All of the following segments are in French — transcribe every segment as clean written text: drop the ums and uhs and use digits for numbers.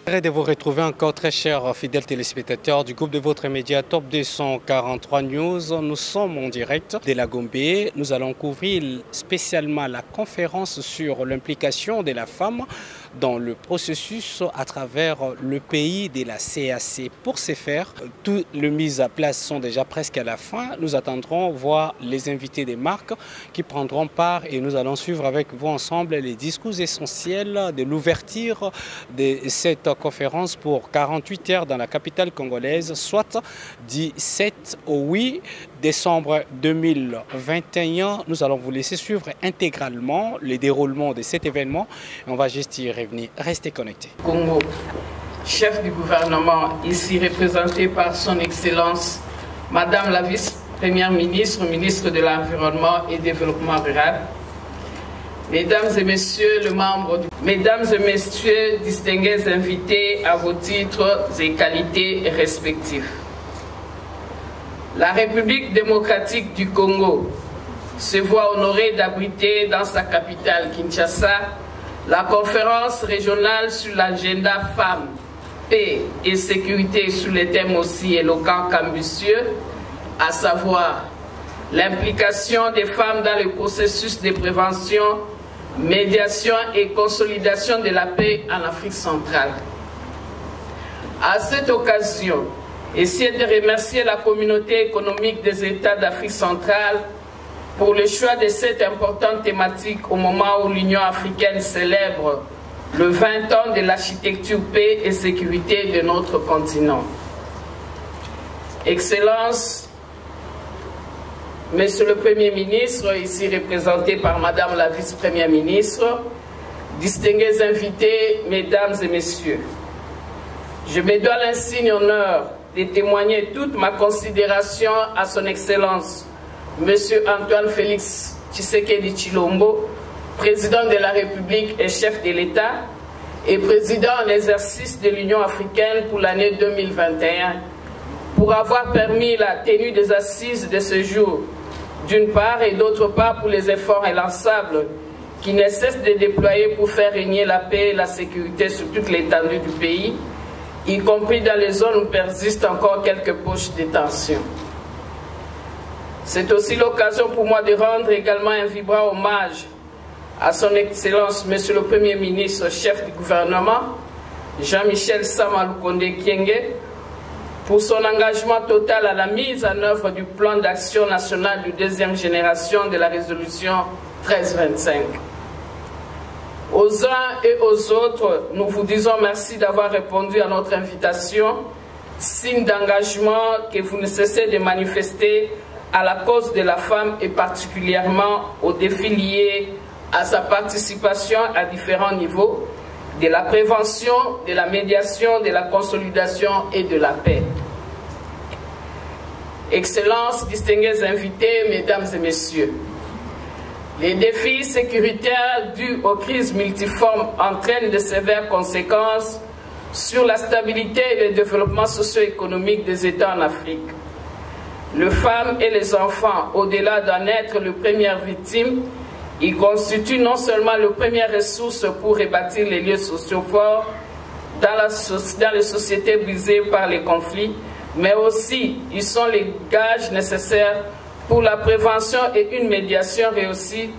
De vous retrouver encore, très chers fidèles téléspectateurs du groupe de votre média Top 243 News. Nous sommes en direct de la Gombe. Nous allons couvrir spécialement la conférence sur l'implication de la femme dans le processus à travers le pays de la CAC. Pour ce faire, toutes les mises à place sont déjà presque à la fin. Nous attendrons voir les invités des marques qui prendront part et nous allons suivre avec vous ensemble les discours essentiels de l'ouverture de cette conférence pour 48 heures dans la capitale congolaise, soit du 7 au 8 décembre 2021. Nous allons vous laisser suivre intégralement le déroulement de cet événement. On va juste y revenir. Restez connectés. Congo, chef du gouvernement, ici représenté par son Excellence, Madame la vice-première ministre, ministre de l'Environnement et Développement rural, Mesdames et Messieurs les membres, Mesdames et Messieurs, distingués invités à vos titres et qualités respectifs. La République démocratique du Congo se voit honorée d'abriter dans sa capitale Kinshasa la conférence régionale sur l'agenda femmes, paix et sécurité sous les thèmes aussi éloquents qu'ambitieux, à savoir l'implication des femmes dans le processus de prévention, médiation et consolidation de la paix en Afrique centrale. À cette occasion, essayez de remercier la communauté économique des États d'Afrique centrale pour le choix de cette importante thématique au moment où l'Union africaine célèbre le 20 ans de l'architecture paix et sécurité de notre continent. Excellences, Monsieur le Premier ministre, ici représenté par Madame la vice-première ministre, distingués invités, Mesdames et Messieurs, je me dois l'insigne honneur de témoigner toute ma considération à son Excellence, Monsieur Antoine Félix Tshisekedi Tshilombo, président de la République et chef de l'État, et président en exercice de l'Union africaine pour l'année 2021, pour avoir permis la tenue des assises de ce jour, d'une part, et d'autre part pour les efforts inlassables qui ne cessent de déployer pour faire régner la paix et la sécurité sur toute l'étendue du pays, y compris dans les zones où persistent encore quelques poches de tension. C'est aussi l'occasion pour moi de rendre également un vibrant hommage à son Excellence, Monsieur le Premier ministre, chef du gouvernement, Jean-Michel Sama Lukonde Kyenge, pour son engagement total à la mise en œuvre du plan d'action national de deuxième génération de la résolution 1325. Aux uns et aux autres, nous vous disons merci d'avoir répondu à notre invitation, signe d'engagement que vous ne cessez de manifester à la cause de la femme et particulièrement aux défis liés à sa participation à différents niveaux, de la prévention, de la médiation, de la consolidation et de la paix. Excellences, distingués invités, Mesdames et Messieurs, les défis sécuritaires dus aux crises multiformes entraînent de sévères conséquences sur la stabilité et le développement socio-économique des États en Afrique. Les femmes et les enfants, au-delà d'en être les premières victimes, ils constituent non seulement la première ressource pour rebâtir les lieux sociaux forts dans les sociétés brisées par les conflits, mais aussi ils sont les gages nécessaires pour la prévention et une médiation réussie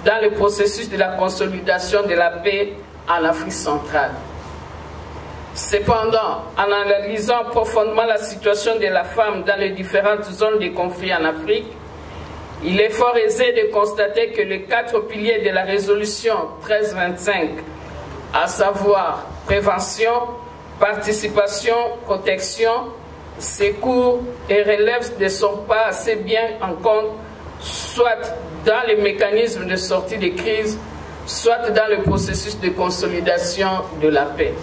dans le processus de la consolidation de la paix en Afrique centrale. Cependant, en analysant profondément la situation de la femme dans les différentes zones de conflit en Afrique, il est fort aisé de constater que les 4 piliers de la résolution 1325, à savoir prévention, participation, protection, secours et relève ne sont pas assez bien en compte, soit dans les mécanismes de sortie de crise, soit dans le processus de consolidation de la paix.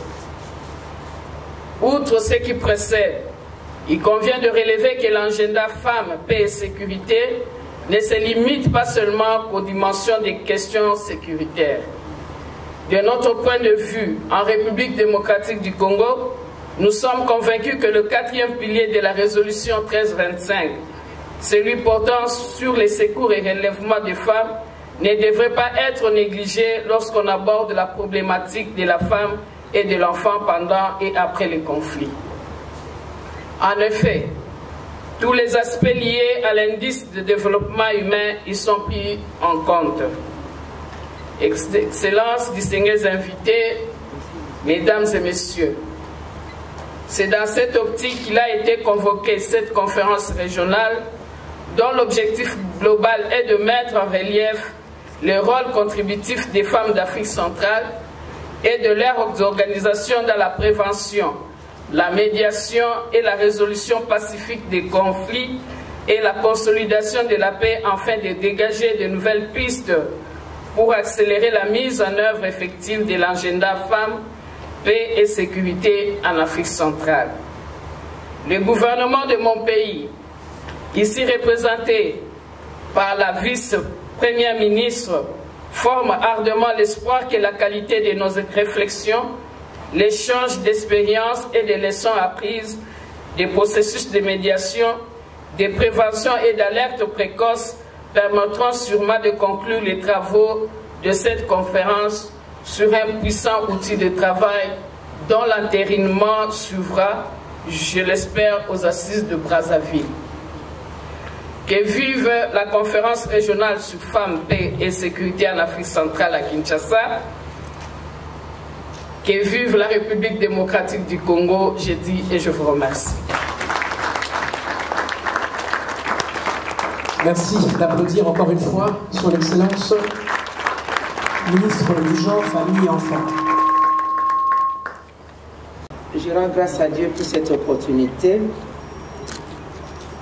Outre ce qui précède, il convient de relever que l'agenda femmes, paix et sécurité ne se limite pas seulement aux dimensions des questions sécuritaires. De notre point de vue, en République démocratique du Congo, nous sommes convaincus que le 4e pilier de la résolution 1325, celui portant sur les secours et relèvement des femmes, ne devrait pas être négligé lorsqu'on aborde la problématique de la femme et de l'enfant pendant et après les conflits. En effet, tous les aspects liés à l'indice de développement humain y sont pris en compte. Excellences, distingués invités, Mesdames et Messieurs, c'est dans cette optique qu'il a été convoqué cette conférence régionale dont l'objectif global est de mettre en relief le rôle contributif des femmes d'Afrique centrale et de leurs organisations dans la prévention, la médiation et la résolution pacifique des conflits et la consolidation de la paix afin de dégager de nouvelles pistes pour accélérer la mise en œuvre effective de l'agenda femmes, paix et sécurité en Afrique centrale. Le gouvernement de mon pays, ici représenté par la vice-première ministre, forme ardemment l'espoir que la qualité de nos réflexions, l'échange d'expériences et de leçons apprises, des processus de médiation, de prévention et d'alerte précoce permettront sûrement de conclure les travaux de cette conférence sur un puissant outil de travail dont l'entérinement suivra, je l'espère, aux assises de Brazzaville. Que vive la conférence régionale sur femmes, paix et sécurité en Afrique centrale à Kinshasa. Que vive la République démocratique du Congo, je dis et je vous remercie. Merci d'applaudir encore une fois son Excellence, ministre du Genre, Famille et Enfants. Je rends grâce à Dieu pour cette opportunité.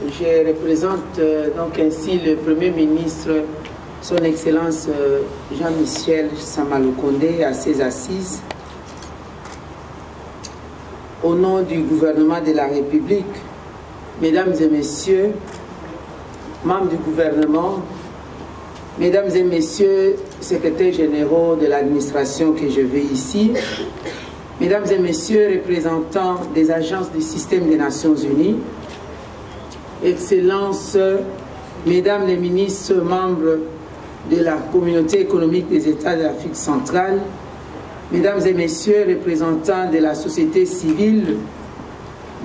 Je représente donc ainsi le Premier ministre, son Excellence Jean-Michel Samalukonde à ses assises. Au nom du gouvernement de la République, Mesdames et Messieurs, membres du gouvernement, Mesdames et Messieurs, secrétaires généraux de l'administration que je vais ici, Mesdames et Messieurs, représentants des agences du système des Nations Unies, Excellences, Mesdames les ministres, membres de la communauté économique des États d'Afrique centrale, Mesdames et Messieurs, représentants de la société civile,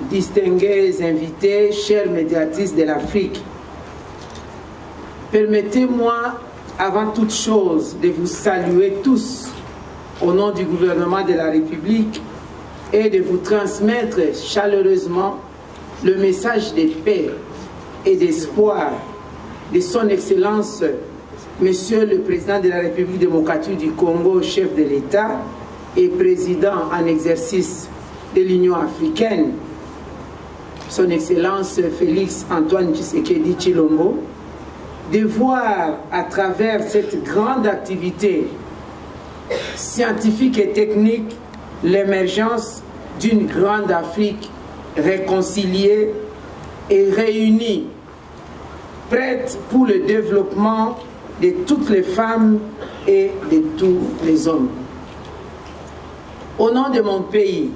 distingués invités, chères médiatrices de l'Afrique, permettez-moi, avant toute chose, de vous saluer tous au nom du gouvernement de la République et de vous transmettre chaleureusement le message de paix et d'espoir de son Excellence, Monsieur le Président de la République démocratique du Congo, chef de l'État et président en exercice de l'Union africaine, son Excellence Félix Antoine Tshisekedi Tshilombo, de voir à travers cette grande activité scientifique et technique l'émergence d'une grande Afrique réconciliée et réunie, prête pour le développement de toutes les femmes et de tous les hommes. Au nom de mon pays,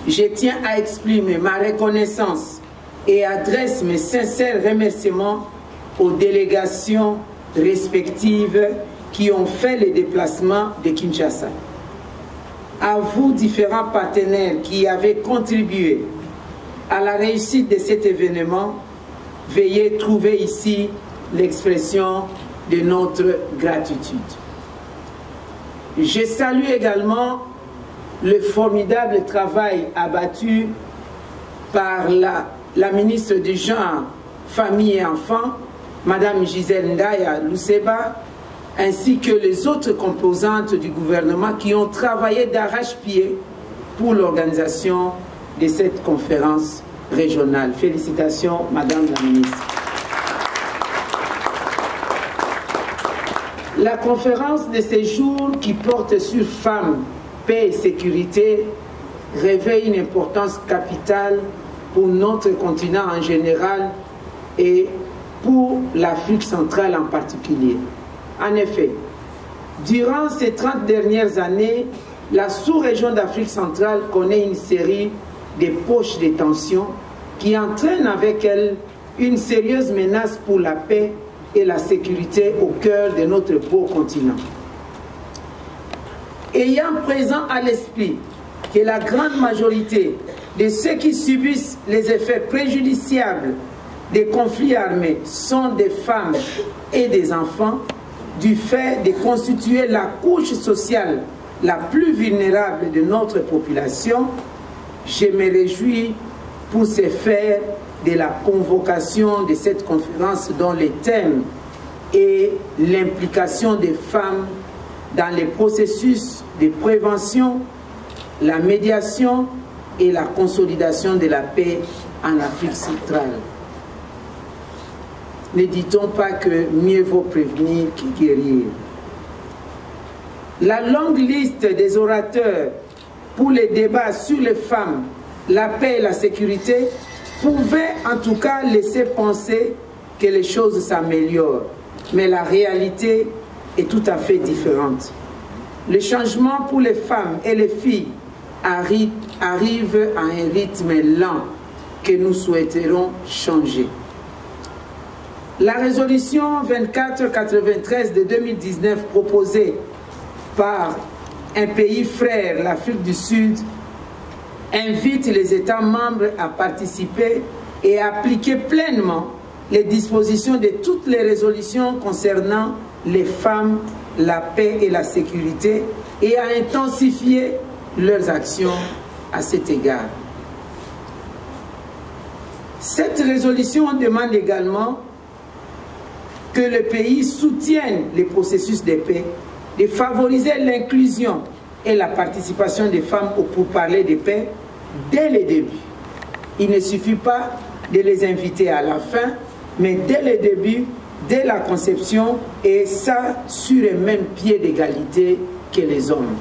je tiens à exprimer ma reconnaissance et adresse mes sincères remerciements aux délégations respectives qui ont fait le déplacement de Kinshasa. À vous, différents partenaires qui avez contribué à la réussite de cet événement, veuillez trouver ici l'expression de notre gratitude. Je salue également le formidable travail abattu par la ministre du Genre, Famille et Enfants, Madame Gisèle Ndaya Luseba, ainsi que les autres composantes du gouvernement qui ont travaillé d'arrache-pied pour l'organisation de cette conférence régionale. Félicitations, Madame la ministre. La conférence de ces jours qui porte sur femmes, paix et sécurité revêt une importance capitale pour notre continent en général et pour l'Afrique centrale en particulier. En effet, durant ces 30 dernières années, la sous-région d'Afrique centrale connaît une série de poches de tension qui entraînent avec elle une sérieuse menace pour la paix et la sécurité au cœur de notre beau continent. Ayant présent à l'esprit que la grande majorité de ceux qui subissent les effets préjudiciables des conflits armés sont des femmes et des enfants, du fait de constituer la couche sociale la plus vulnérable de notre population, je me réjouis pour ce faire de la convocation de cette conférence dont le thème est l'implication des femmes dans les processus de prévention, la médiation et la consolidation de la paix en Afrique centrale. Ne dit-on pas que mieux vaut prévenir que guérir? La longue liste des orateurs pour les débats sur les femmes, la paix et la sécurité pouvait en tout cas laisser penser que les choses s'améliorent. Mais la réalité est tout à fait différente. Le changement pour les femmes et les filles arrive à un rythme lent que nous souhaiterons changer. La résolution 2493 de 2019 proposée par un pays frère, l'Afrique du Sud, invite les États membres à participer et à appliquer pleinement les dispositions de toutes les résolutions concernant les femmes, la paix et la sécurité et à intensifier leurs actions à cet égard. Cette résolution demande également que le pays soutienne les processus de paix, de favoriser l'inclusion et la participation des femmes au pourparlers de paix dès le début. Il ne suffit pas de les inviter à la fin, mais dès le début, dès la conception, et ça sur le même pied d'égalité que les hommes.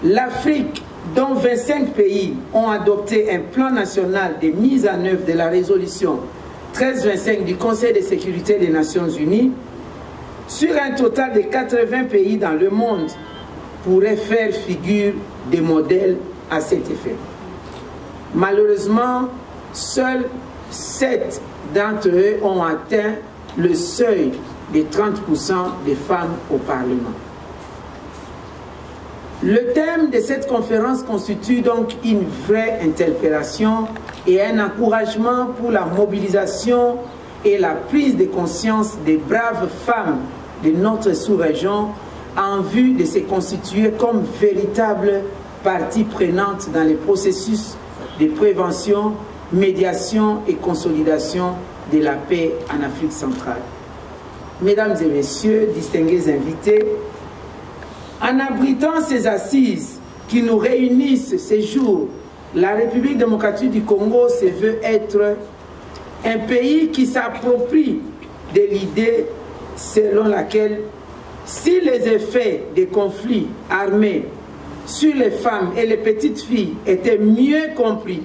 L'Afrique, dont 25 pays ont adopté un plan national de mise en œuvre de la résolution 1325 du Conseil de sécurité des Nations Unies, sur un total de 80 pays dans le monde, pourrait faire figure de modèle à cet effet. Malheureusement, seuls 7 d'entre eux ont atteint le seuil de 30% des femmes au Parlement. Le thème de cette conférence constitue donc une vraie interpellation et un encouragement pour la mobilisation et la prise de conscience des braves femmes de notre sous-région en vue de se constituer comme véritable partie prenante dans les processus de prévention, médiation et consolidation de la paix en Afrique centrale. Mesdames et messieurs, distingués invités, en abritant ces assises qui nous réunissent ces jours, la République démocratique du Congo se veut être un pays qui s'approprie de l'idée selon laquelle si les effets des conflits armés sur les femmes et les petites filles étaient mieux compris,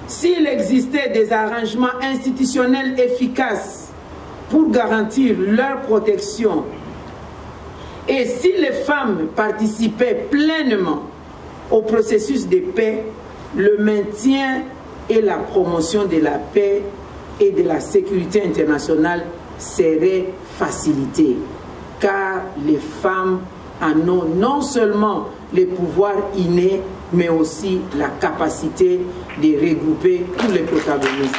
s'il existait des arrangements institutionnels efficaces pour garantir leur protection, et si les femmes participaient pleinement au processus de paix, le maintien et la promotion de la paix et de la sécurité internationale seraient facilités, car les femmes en ont non seulement les pouvoirs innés, mais aussi la capacité de regrouper tous les protagonistes.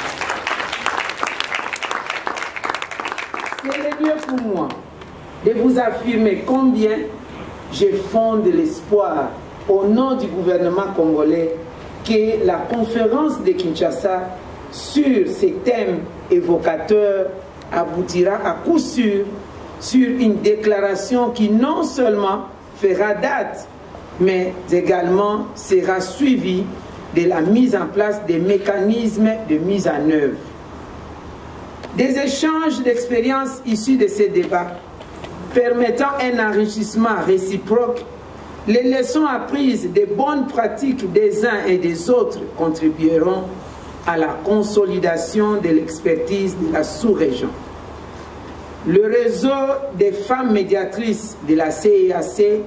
C'est mieux pour moi de vous affirmer combien je fonde l'espoir au nom du gouvernement congolais que la conférence de Kinshasa sur ces thèmes évocateurs aboutira à coup sûr sur une déclaration qui non seulement fera date, mais également sera suivie de la mise en place des mécanismes de mise en œuvre. Des échanges d'expériences issus de ces débats permettant un enrichissement réciproque, les leçons apprises des bonnes pratiques des uns et des autres contribueront à la consolidation de l'expertise de la sous-région. Le réseau des femmes médiatrices de la CEAC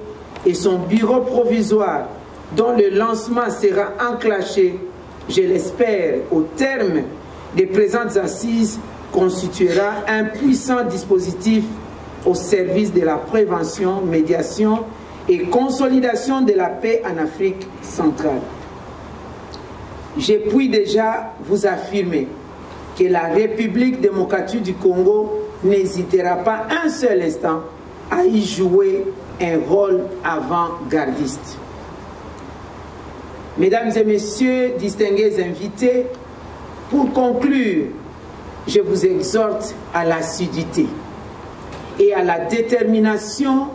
et son bureau provisoire, dont le lancement sera enclenché, je l'espère, au terme des présentes assises, constituera un puissant dispositif au service de la prévention, médiation et consolidation de la paix en Afrique centrale. Je puis déjà vous affirmer que la République démocratique du Congo n'hésitera pas un seul instant à y jouer un rôle avant-gardiste. Mesdames et messieurs, distingués invités, pour conclure, je vous exhorte à l'assiduité et à la détermination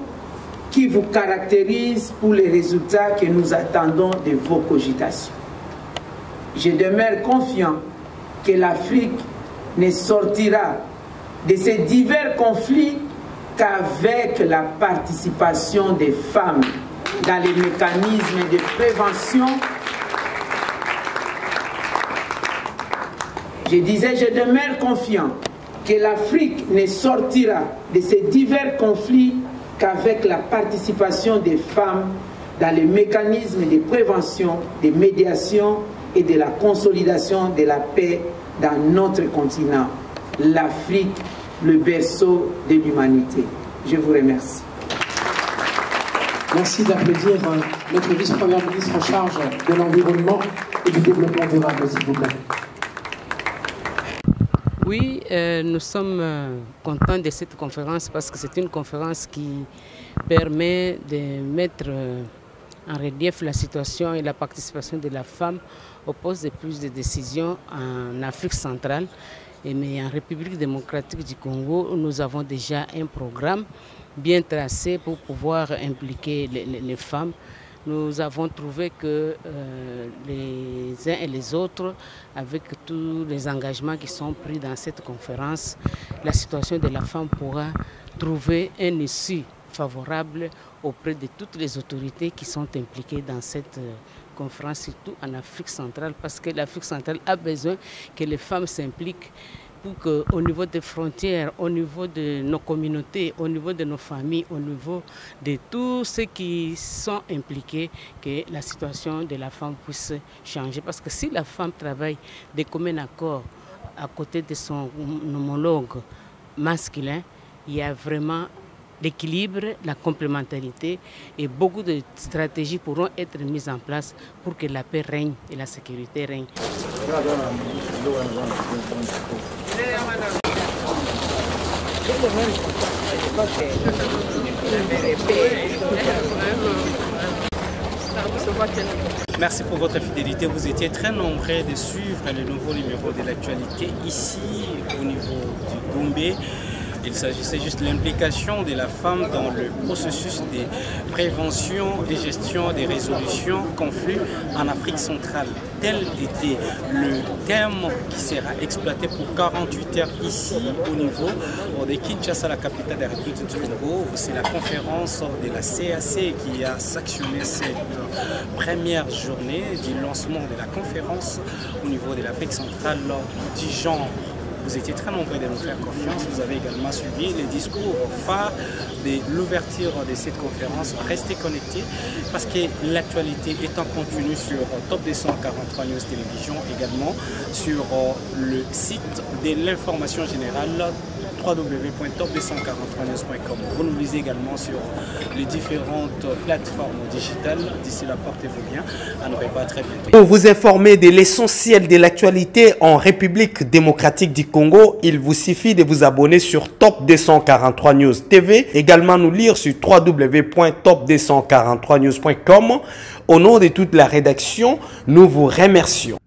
qui vous caractérise pour les résultats que nous attendons de vos cogitations. Je demeure confiant que l'Afrique ne sortira de ces divers conflits qu'avec la participation des femmes dans les mécanismes de prévention. Je disais, je demeure confiant que l'Afrique ne sortira de ces divers conflits qu'avec la participation des femmes dans les mécanismes de prévention, de médiation et de la consolidation de la paix dans notre continent. L'Afrique, le berceau de l'humanité. Je vous remercie. Merci d'applaudir notre vice-première ministre en charge de l'environnement et du développement durable, s'il vous plaît. Oui, nous sommes contents de cette conférence parce que c'est une conférence qui permet de mettre en relief la situation et la participation de la femme au poste de prise de décision en Afrique centrale. Mais en République démocratique du Congo, nous avons déjà un programme bien tracé pour pouvoir impliquer les femmes. Nous avons trouvé que les uns et les autres, avec tous les engagements qui sont pris dans cette conférence, la situation de la femme pourra trouver un issue favorable auprès de toutes les autorités qui sont impliquées dans cette conférence, surtout en Afrique centrale, parce que l'Afrique centrale a besoin que les femmes s'impliquent pour qu'au niveau des frontières, au niveau de nos communautés, au niveau de nos familles, au niveau de tous ceux qui sont impliqués, que la situation de la femme puisse changer. Parce que si la femme travaille de commun accord à côté de son homologue masculin, il y a vraiment l'équilibre, la complémentarité et beaucoup de stratégies pourront être mises en place pour que la paix règne et la sécurité règne. Merci pour votre fidélité. Vous étiez très nombreux de suivre le nouveau numéro de l'actualité ici au niveau du Gombe. Il s'agissait juste de l'implication de la femme dans le processus de prévention et gestion des résolutions conflits en Afrique centrale. Tel était le thème qui sera exploité pour 48 heures ici au niveau de Kinshasa, la capitale de la République du Congo. C'est la conférence de la CAC qui a sanctionné cette première journée du lancement de la conférence au niveau de l'Afrique centrale du genre. Vous étiez très nombreux de nous faire confiance. Vous avez également suivi les discours phares de l'ouverture de cette conférence. Restez connectés parce que l'actualité est en continu sur Top 243 News Télévision, également sur le site de l'information générale www.top243news.com. Vous nous lisez également sur les différentes plateformes digitales. D'ici là, portez-vous bien. À nous revoir très bientôt. Pour vous informer de l'essentiel de l'actualité en République démocratique du Congo, il vous suffit de vous abonner sur Top 243 News TV. Également nous lire sur www.top243news.com. Au nom de toute la rédaction, nous vous remercions.